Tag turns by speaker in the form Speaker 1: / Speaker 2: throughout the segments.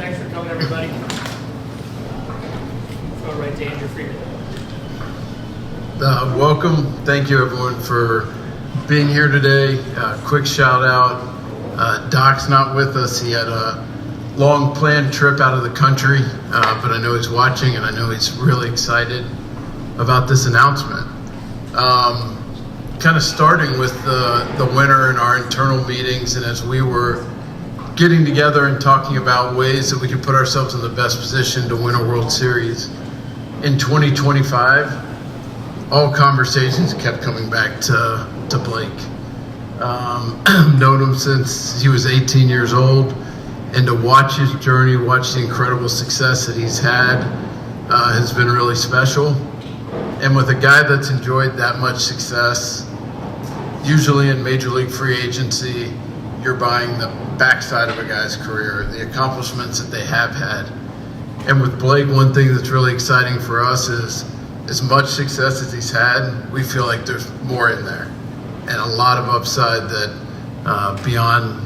Speaker 1: Thanks for coming, everybody. Go right to Andrew Freeman.
Speaker 2: Welcome. Thank you, everyone, for being here today. Quick shout out. Doc's not with us. He had a long planned trip out of the country, but I know he's watching, and I know he's really excited about this announcement. Kind of starting with the winter in our internal meetings, and as we were getting together and talking about ways that we could put ourselves in the best position to win a World Series in 2025, all conversations kept coming back to Blake. Known him since he was 18 years old, and to watch his journey, watch the incredible success that he's had, has been really special. And with a guy that's enjoyed that much success, usually in Major League free agency, you're buying the backside of a guy's career, the accomplishments that they have had. And with Blake, one thing that's really exciting for us is as much success as he's had, we feel like there's more in there, and a lot of upside that beyond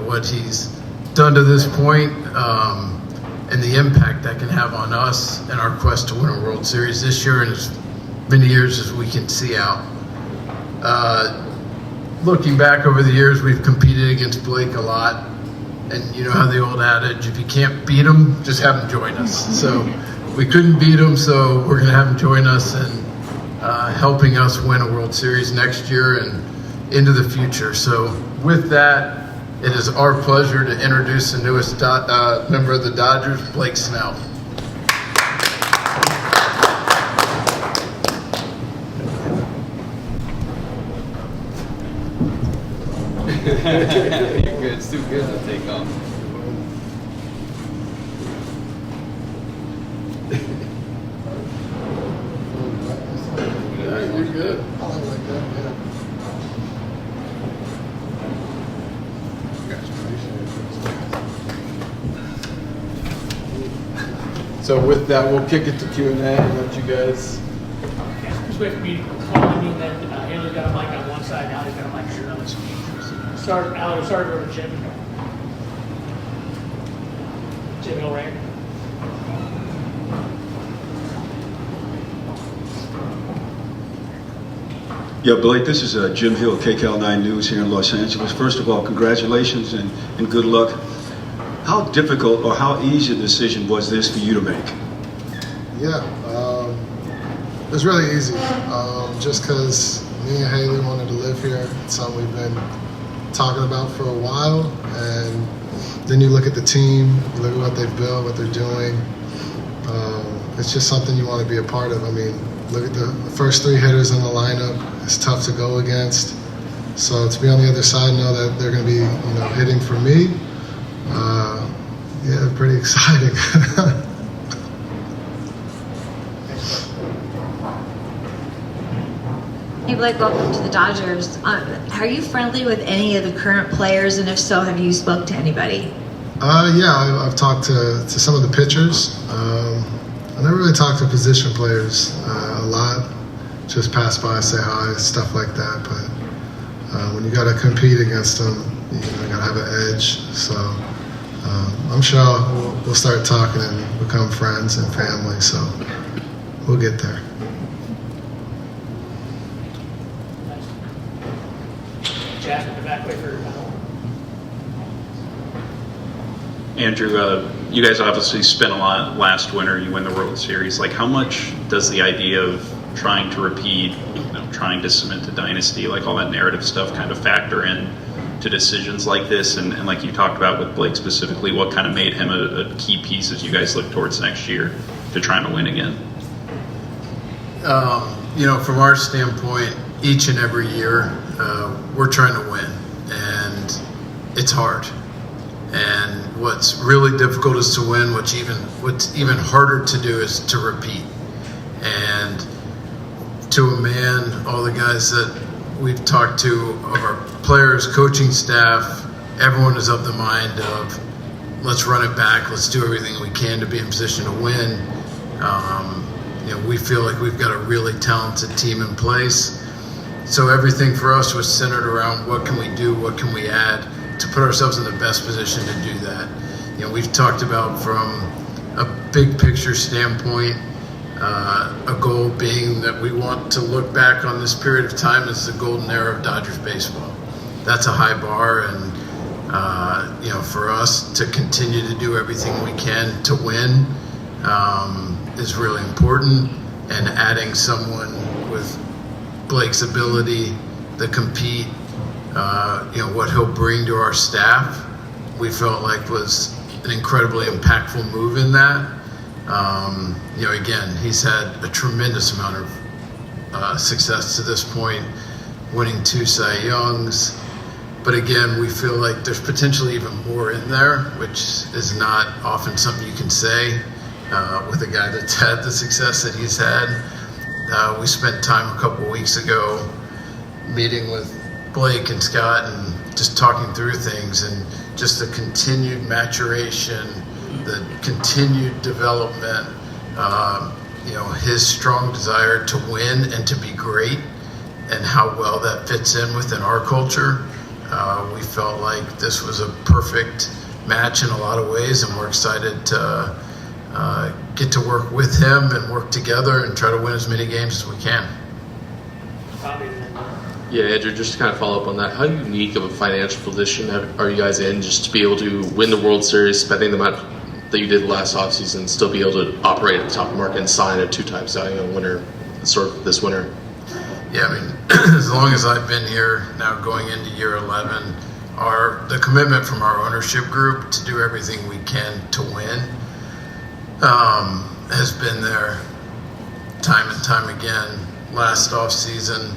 Speaker 2: what he's done to this point, and the impact that can have on us in our quest to win a World Series this year and as many years as we can see out. Looking back over the years, we've competed against Blake a lot, and you know how the old adage, if you can't beat him, just have him join us. So we couldn't beat him, so we're going to have him join us in helping us win a World Series next year and into the future. So with that, it is our pleasure to introduce the newest member of the Dodgers, Blake Snell.
Speaker 3: You're good. It's too good to take off.
Speaker 2: Yeah, you're good.
Speaker 4: I like that, yeah.
Speaker 2: So with that, we'll kick it to Q&A and let you guys.
Speaker 1: Just wait for me to call the meeting, then Haley's got a mic on one side, Allie's got a mic on the other. Start, Allie, start over to Jim. Jim Hilrain.
Speaker 5: Yeah, Blake, this is Jim Hill, KCAL9 News here in Los Angeles. First of all, congratulations and good luck. How difficult or how easy a decision was this for you to make?
Speaker 4: Yeah, it was really easy. Just because me and Haley wanted to live here. It's something we've been talking about for a while. And then you look at the team, you look at what they've built, what they're doing. It's just something you want to be a part of. I mean, look at the first three hitters in the lineup. It's tough to go against. So to be on the other side, know that they're going to be, hitting for me. Yeah, pretty exciting.
Speaker 6: Hey Blake, welcome to the Dodgers. Are you friendly with any of the current players, and if so, have you spoke to anybody?
Speaker 4: Yeah, I've talked to some of the pitchers. I never really talked to position players a lot. Just pass by, say hi, stuff like that. But when you got to compete against them, you got to have an edge. So I'm sure we'll start talking and become friends and family. So we'll get there.
Speaker 1: Jasmine, the back way for
Speaker 7: Andrew, you guys obviously spent a lot last winter. You win the World Series. Like, how much does the idea of trying to repeat, trying to cement a dynasty, like all that narrative stuff, kind of factor in to decisions like this? And like you talked about with Blake specifically, what kind of made him a key piece as you guys look towards next year to trying to win again?
Speaker 2: From our standpoint, each and every year, we're trying to win, and it's hard. And what's really difficult is to win. What's even harder to do is to repeat. And to a man, all the guys that we've talked to, of our players, coaching staff, everyone is of the mind of, let's run it back. Let's do everything we can to be in position to win. We feel like we've got a really talented team in place. So everything for us was centered around what can we do, what can we add to put ourselves in the best position to do that. we've talked about from a big picture standpoint, a goal being that we want to look back on this period of time as the golden era of Dodgers baseball. That's a high bar, and for us to continue to do everything we can to win is really important. And adding someone with Blake's ability to compete, what he'll bring to our staff, we felt like was an incredibly impactful move in that. Again, he's had a tremendous amount of success to this point, winning 2 Cy Youngs. But again, we feel like there's potentially even more in there, which is not often something you can say with a guy that's had the success that he's had. We spent time a couple weeks ago meeting with Blake and Scott and just talking through things, and just the continued maturation, the continued development, his strong desire to win and to be great, and how well that fits in within our culture. We felt like this was a perfect match in a lot of ways, and we're excited to get to work with him and work together and try to win as many games as we can.
Speaker 8: Yeah, Andrew, just to kind of follow up on that, how unique of a financial position are you guys in just to be able to win the World Series, spending the amount that you did last offseason, still be able to operate at the top of the market and sign a 2-time Cy Young winner sort of this winter?
Speaker 2: Yeah, as long as I've been here, now going into year 11, the commitment from our ownership group to do everything we can to win has been there time and time again. Last offseason,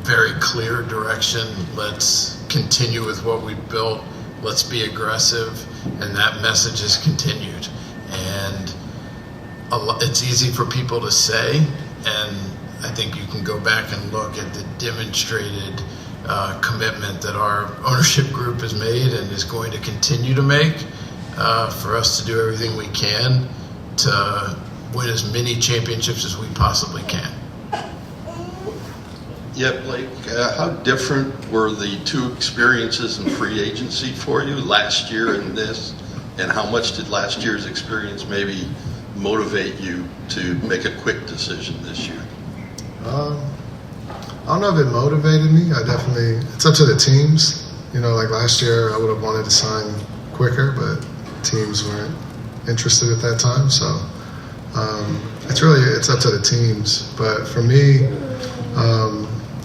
Speaker 2: very clear direction. Let's continue with what we've built. Let's be aggressive, and that message has continued. And it's easy for people to say, and I think you can go back and look at the demonstrated commitment that our ownership group has made and is going to continue to make for us to do everything we can to win as many championships as we possibly can.
Speaker 9: Yeah, Blake, how different were the 2 experiences in free agency for you, last year and this? And how much did last year's experience maybe motivate you to make a quick decision this year?
Speaker 4: I don't know if it motivated me. It's up to the teams. Like last year, I would have wanted to sign quicker, but teams weren't interested at that time. So it's up to the teams. But for me,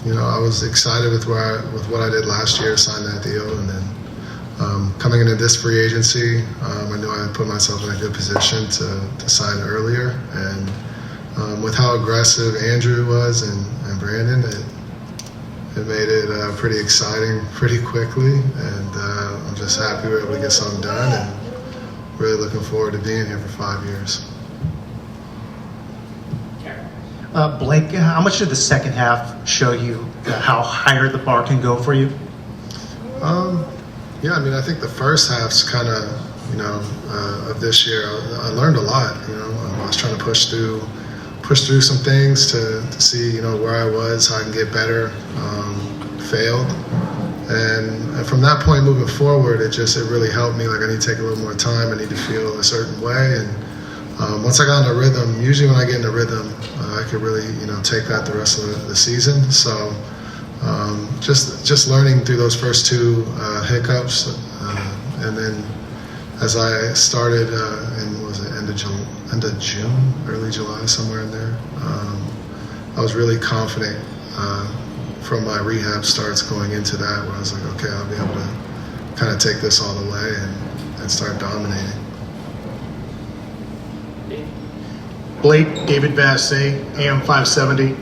Speaker 4: I was excited with what I did last year, signed that deal, and then coming into this free agency, I knew I had put myself in a good position to sign earlier. And with how aggressive Andrew was and Brandon, it made it pretty exciting pretty quickly. And I'm just happy we were able to get something done, and really looking forward to being here for 5 years.
Speaker 10: Blake, how much did the second half show you how higher the bar can go for you?
Speaker 4: I think the first half's kind of, of this year, I learned a lot. I was trying to push through some things to see, where I was, how I can get better. Failed, and from that point moving forward, it really helped me. Like, I need to take a little more time. I need to feel a certain way, and once I got in a rhythm, usually when I get in a rhythm, I could really, take that the rest of the season. So just learning through those first 2 hiccups, and then as I started end of June, early July, somewhere in there, I was really confident from my rehab starts going into that, where I was like, okay, I'll be able to kind of take this all the way and start dominating.
Speaker 10: Blake, David Vassay, AM 570.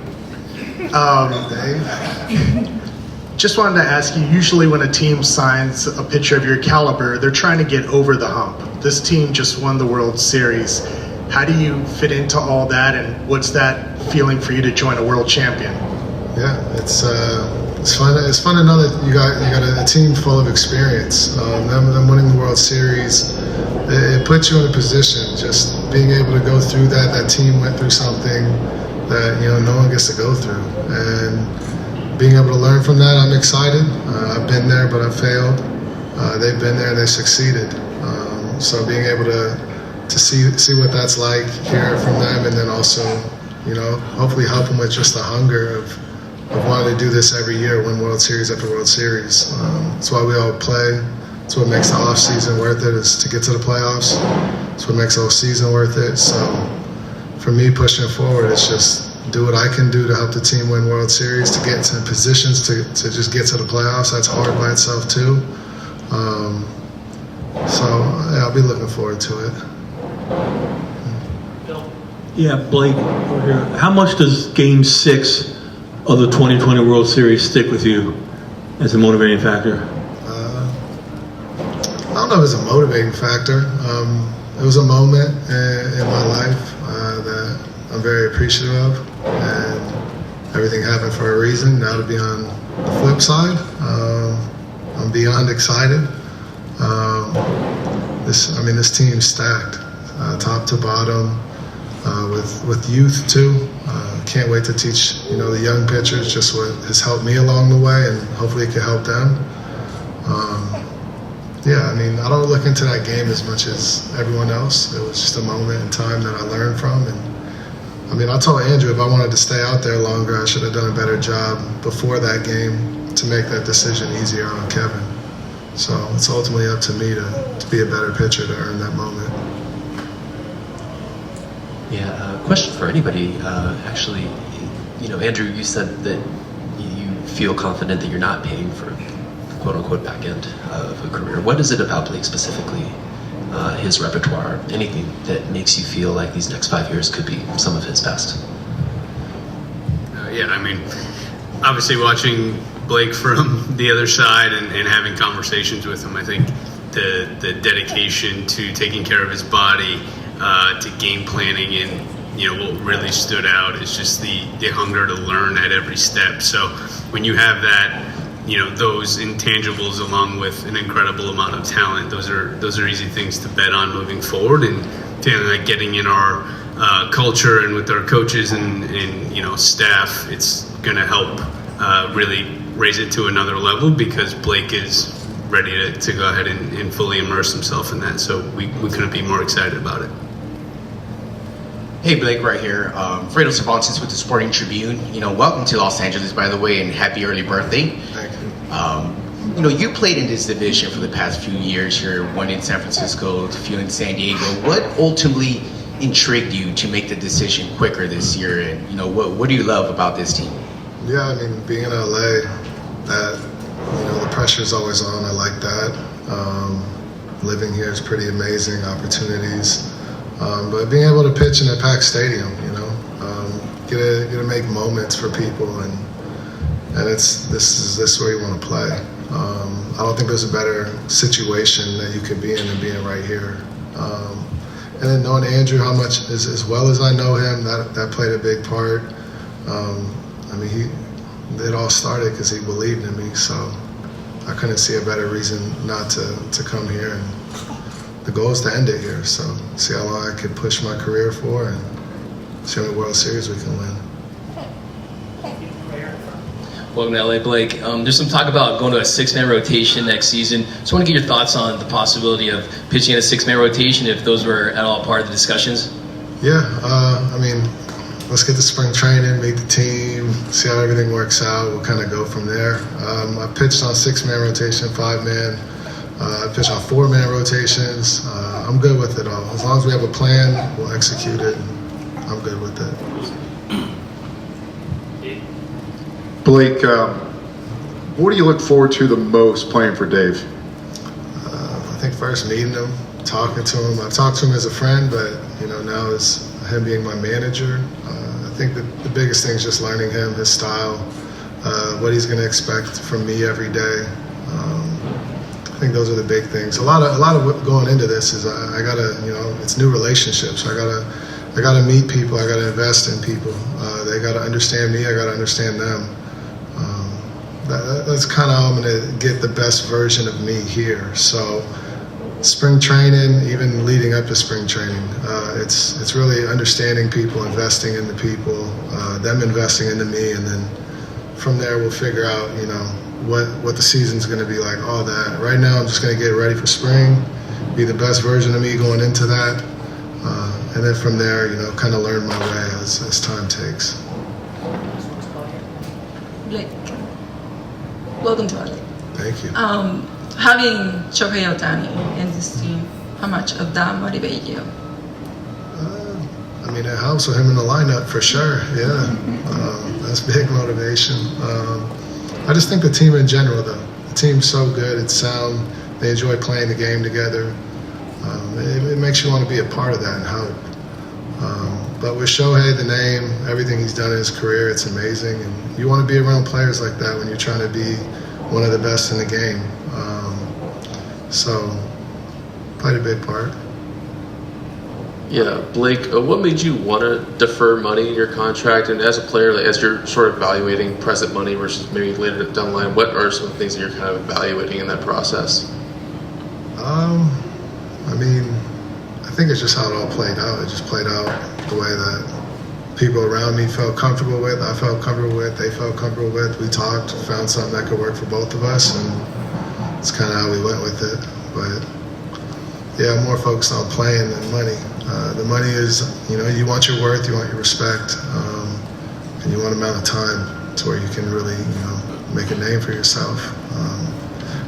Speaker 10: Just wanted to ask you, usually when a team signs a pitcher of your caliber, they're trying to get over the hump. This team just won the World Series. How do you fit into all that, and what's that feeling for you to join a world champion?
Speaker 4: Yeah, it's fun. It's fun to know that you got a team full of experience. Them winning the World Series, it puts you in a position. Just being able to go through that. That team went through something that no one gets to go through, and being able to learn from that, I'm excited. I've been there, but I've failed. They've been there and they succeeded. So being able to see what that's like, hear it from them, and then also, hopefully help them with just the hunger of wanting to do this every year, win World Series after World Series. That's why we all play. That's what makes the off season worth it, is to get to the playoffs. That's what makes the whole season worth it. So for me, pushing forward, it's just do what I can do to help the team win World Series, to get into positions to just get to the playoffs. That's hard by itself too. So yeah, I'll be looking forward to it.
Speaker 11: Yeah, Blake, over here. How much does Game 6 of the 2020 World Series stick with you as a motivating factor?
Speaker 4: I don't know if it's a motivating factor. It was a moment in my life that I'm very appreciative of, and everything happened for a reason. Now to be on the flip side, I'm beyond excited. This team's stacked, top to bottom, with youth too. Can't wait to teach the young pitchers just what has helped me along the way, and hopefully it can help them. I don't look into that game as much as everyone else. It was just a moment in time that I learned from, and I told Andrew if I wanted to stay out there longer, I should have done a better job before that game to make that decision easier on Kevin. So it's ultimately up to me to be a better pitcher to earn that moment.
Speaker 12: Yeah, question for anybody. Actually, Andrew, you said that you feel confident that you're not paying for quote-unquote back end of a career. What is it about Blake specifically, his repertoire, anything that makes you feel like these next 5 years could be some of his best?
Speaker 13: Obviously watching Blake from the other side and having conversations with him, I think the dedication to taking care of his body, to game planning, and what really stood out is just the hunger to learn at every step. So when you have that, those intangibles along with an incredible amount of talent, those are easy things to bet on moving forward, and feeling like getting in our culture and with our coaches and staff, it's going to help really raise it to another level, because Blake is ready to go ahead and fully immerse himself in that. So we couldn't be more excited about it.
Speaker 14: Hey, Blake, right here. Fredo Cervantes with the Sporting Tribune. Welcome to Los Angeles, by the way, and happy early birthday.
Speaker 4: Thank you.
Speaker 14: You played in this division for the past few years here, one in San Francisco, a few in San Diego. What ultimately intrigued you to make the decision quicker this year? And, what do you love about this team?
Speaker 4: Yeah, being in LA, that, the pressure's always on. I like that. Living here is pretty amazing, opportunities. But being able to pitch in a packed stadium, get to make moments for people, and this is where you want to play. I don't think there's a better situation that you could be in than being right here. And then knowing Andrew, how much as well as I know him, that played a big part. It all started because he believed in me, so I couldn't see a better reason not to come here. And the goal is to end it here, so see how long I could push my career for, and see how many World Series we can win.
Speaker 15: Welcome to LA, Blake. There's some talk about going to a 6-man rotation next season. Just want to get your thoughts on the possibility of pitching in a 6-man rotation, if those were at all part of the discussions.
Speaker 4: Yeah, let's get to spring training, meet the team, see how everything works out. We'll kind of go from there. I pitched on 6-man rotation, 5-man. I pitch on 4-man rotations. I'm good with it all. As long as we have a plan, we'll execute it. I'm good with it.
Speaker 16: Blake, what do you look forward to the most playing for Dave?
Speaker 4: I think first meeting him, talking to him. I've talked to him as a friend, but now as him being my manager, I think that the biggest thing is just learning him, his style, what he's going to expect from me every day. I think those are the big things. A lot of what going into this is I gotta, it's new relationships. I gotta meet people. I gotta invest in people. They gotta understand me. I gotta understand them. That's kind of how I'm gonna get the best version of me here. So spring training, even leading up to spring training, it's really understanding people, investing in the people, them investing into me, and then from there we'll figure out, what the season's going to be like, all that. Right now I'm just going to get ready for spring, be the best version of me going into that. And then from there, kind of learn my way as time takes.
Speaker 17: Blake, welcome to LA.
Speaker 4: Thank you.
Speaker 17: Having Shohei Ohtani in this team, how much of that motivate you?
Speaker 4: I mean, it helps with him in the lineup for sure. Yeah, that's big motivation. I just think the team in general, though, the team's so good. It's sound. They enjoy playing the game together. It makes you want to be a part of that and help. But with Shohei, the name, everything he's done in his career, it's amazing. And you want to be around players like that when you're trying to be one of the best in the game. So, played a big part.
Speaker 8: Yeah, Blake, what made you want to defer money in your contract? And as a player, like, as you're sort of evaluating present money versus maybe later down the line, what are some things that you're kind of evaluating in that process?
Speaker 4: I mean, I think it's just how it all played out. It just played out the way that people around me felt comfortable with, I felt comfortable with, they felt comfortable with. We talked, found something that could work for both of us, and it's kind of how we went with it. But yeah, I'm more focused on playing than money. The money is, you want your worth, you want your respect, and you want an amount of time to where you can really, make a name for yourself.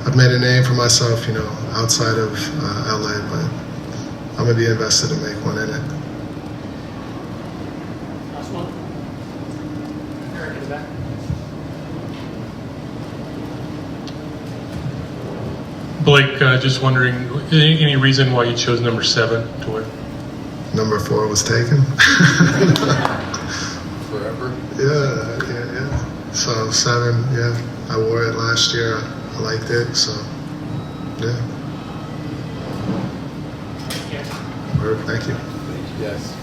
Speaker 4: I've made a name for myself, outside of LA, but I'm gonna be invested to make one in it.
Speaker 1: Last one. Eric in the back.
Speaker 18: Blake, just wondering, any reason why you chose number 7 to wear?
Speaker 4: Number 4 was taken.
Speaker 3: Forever.
Speaker 4: Yeah. So 7, yeah. I wore it last year. I liked it, so yeah.
Speaker 1: Yes.
Speaker 4: Thank you.
Speaker 3: Yes.